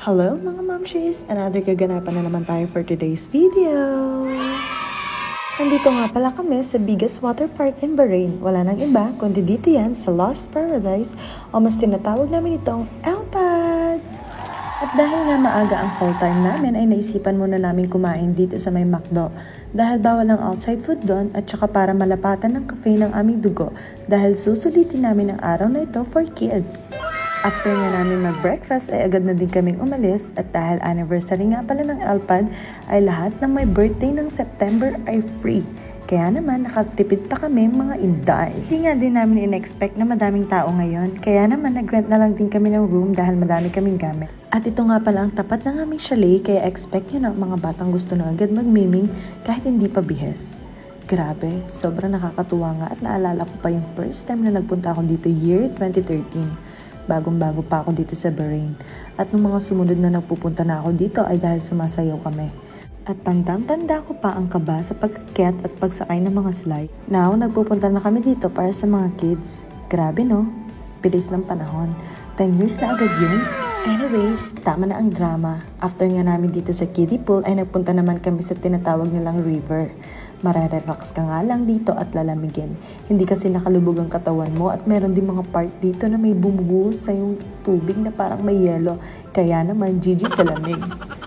Hello mga mamshies! Another kaganapan na naman tayo for today's video! Nandito nga pala kami sa biggest water park in Bahrain. Wala nang iba kundi dito yan sa Lost Paradise o mas tinatawag namin itong Elpad! At dahil nga maaga ang call time namin ay naisipan muna namin kumain dito sa may McDo. Dahil bawal ang outside food doon at saka para malapatan ng cafe ng aming dugo dahil susulitin namin ang araw na ito for kids. After nga namin mag-breakfast ay agad na din kaming umalis at dahil anniversary nga pala ng Elpad ay lahat ng may birthday ng September ay free. Kaya naman nakatipid pa kami mga inday. Hindi nga din namin in-expect na madaming tao ngayon. Kaya naman nag-rent na lang din kami ng room dahil madami kaming gamit. At ito nga pala ang tapat ng aming chalet kaya expect nyo na mga batang gusto na agad mag-miming kahit hindi pa bihes. Grabe, sobrang nakakatuwa nga at naalala ko pa yung first time na nagpunta ako dito year 2013. Bagong-bago pa ako dito sa Bahrain. At nung mga sumunod na nagpupunta na ako dito ay dahil sumasayaw kami. At tandang-tanda ko pa ang kaba sa pagkakyat at pagsakay ng mga slide. Now, nagpupunta na kami dito para sa mga kids. Grabe no? Bilis ng panahon. 10 years na agad yun. Anyways, tama na ang drama. After nga namin dito sa kiddie pool ay nagpunta naman kami sa tinatawag nilang river. Marerelax ka nga lang dito at lalamigin. Hindi kasi nakalubog ang katawan mo at meron din mga part dito na may bumubuhos sa yung tubig na parang may yelo. Kaya naman, GG sa lamig.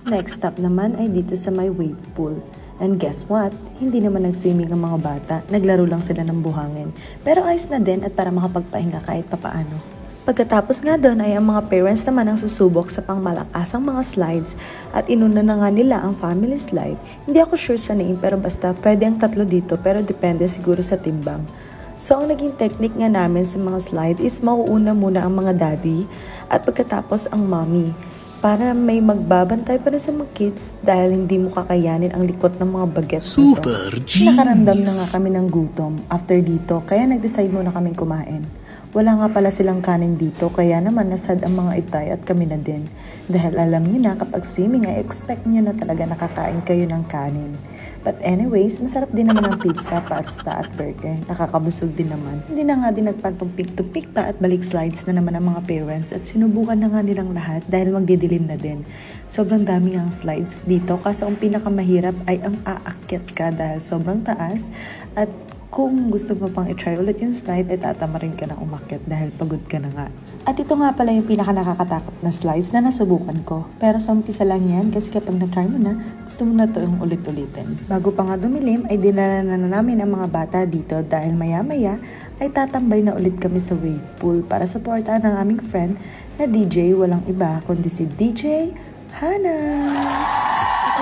Next stop naman ay dito sa may wave pool. And guess what? Hindi naman nag-swimming ang mga bata. Naglaro lang sila ng buhangin. Pero ayos na din at para makapagpahinga kahit papaano. Pagkatapos nga doon ay ang mga parents naman ang susubok sa pangmalakasang mga slides at inuna na nga nila ang family slide. Hindi ako sure sa name pero basta pwede ang tatlo dito pero depende siguro sa timbang. So ang naging technique nga namin sa mga slide is mauuna muna ang mga daddy at pagkatapos ang mommy para may magbabantay pa rin sa mga kids dahil hindi mo kakayanin ang likot ng mga bagets. Super genius! Nakaramdam na nga kami ng gutom after dito kaya nag-decide muna kaming kumain. Wala nga pala silang kanin dito kaya naman nasad ang mga itay at kami na din. Dahil alam niyo na kapag swimming ay expect niyo na talaga nakakain kayo ng kanin. But anyways, masarap din naman ang pizza, pasta at burger. Nakakabusog din naman. Hindi na nga din nagpatumpik-tumpik pa at balik slides na naman ang mga parents at sinubukan na nga nilang lahat dahil magdidilim na din. Sobrang dami ang slides dito kasi ang pinakamahirap ay ang aakyat ka dahil sobrang taas at kung gusto mo pang i-try ulit yung slide, ay tatama rin ka na umakyat dahil pagod ka na nga. At ito nga pala yung pinaka-nakakatakot na slides na nasubukan ko. Pero sa umpisa lang yan kasi kapag na-try mo na, gusto mo na ito yung ulit-ulitin. Bago pa nga dumilim, ay dinala na namin ang mga bata dito dahil maya-maya ay tatambay na ulit kami sa wave pool para supportahan ng aming friend na DJ walang iba kundi si DJ Hana.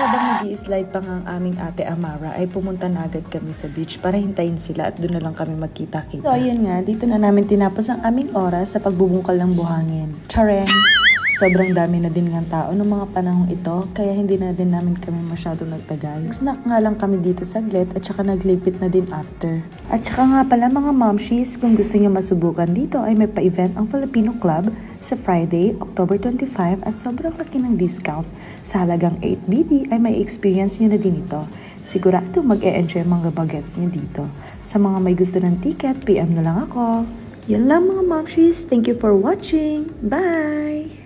Habang nag-i-slide pa nga ang aming ate Amara ay pumunta na agad kami sa beach para hintayin sila at doon na lang kami magkita-kita. So ayun nga, dito na namin tinapos ang aming oras sa pagbubungkal ng buhangin. Chareng! Sobrang dami na din ng tao noong mga panahong ito kaya hindi na din namin kami masyado nagtagal. Snack nga lang kami dito saglit at saka naglipit na din after. At saka nga pala mga momshies, kung gusto nyo masubukan dito ay may pa-event ang Filipino Club sa Friday, October 25 at sobrang laki ng discount. Sa halagang 8 BD ay may experience nyo na din ito. Sigurado mag-e-enjoy mga bagets nyo dito. Sa mga may gusto ng ticket, PM na lang ako. Yan lang mga momshies. Thank you for watching. Bye!